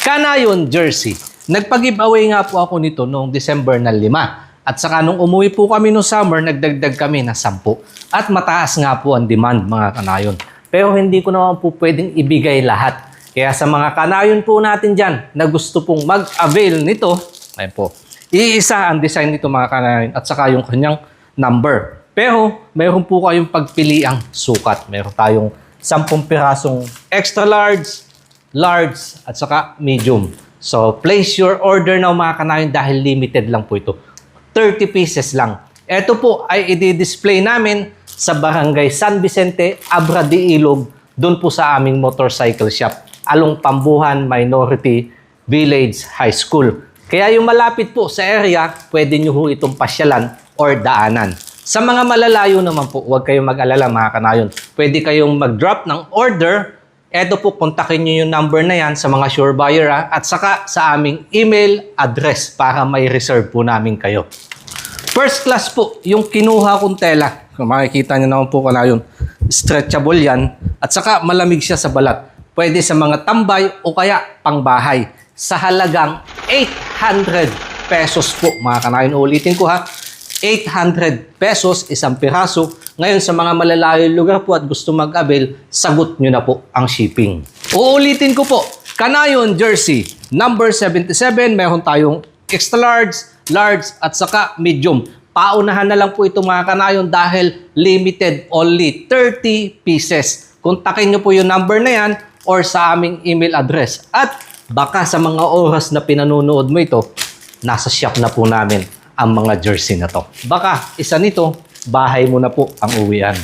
Kanayon Jersey. Nagpag-giveaway nga po ako nito noong December na 5. At saka nung umuwi po kami noong summer, nagdagdag kami na 10. At mataas nga po ang demand mga kanayon. Pero hindi ko naman po pwedeng ibigay lahat. Kaya sa mga kanayon po natin dyan na gusto pong mag-avail nito, ayun po, iisa ang design nito mga kanayon at saka yung kanyang number. Pero mayroon po kayong pagpiliang sukat. Mayroon tayong 10 pirasong extra large, large, at saka medium. So, place your order now mga kanayon dahil limited lang po ito. 30 pieces lang. Ito po ay i-display namin sa Barangay San Vicente, Abra de Ilog, doon po sa aming motorcycle shop, along Pambuhan Minority Village High School. Kaya yung malapit po sa area, pwede nyo ho itong pasyalan or daanan. Sa mga malalayo naman po, huwag kayong mag-alala mga kanayon. Pwede kayong mag-drop ng order. Eto po, kontakin nyo yung number na yan sa mga sure buyer at saka sa aming email address para may reserve po namin kayo. First class po, yung kinuha kong tela. Kung makikita nyo naman po kanayon, stretchable yan at saka malamig siya sa balat. Pwede sa mga tambay o kaya pangbahay. Sa halagang 800 pesos po mga kanayon. Ulitin ko ha, 800 pesos isang piraso. Ngayon sa mga malalayong lugar po at gusto mag-avail, sagot nyo na po ang shipping. Uulitin ko po, Kanayon Jersey, number 77, meron tayong extra large, large at saka medium. Paunahan na lang po ito mga kanayon dahil limited, only 30 pieces. Kontakin nyo po yung number na yan or sa aming email address. At baka sa mga oras na pinanonood mo ito, nasa shop na po namin ang mga jersey na to. Baka isa nito, bahay mo na po ang uwian.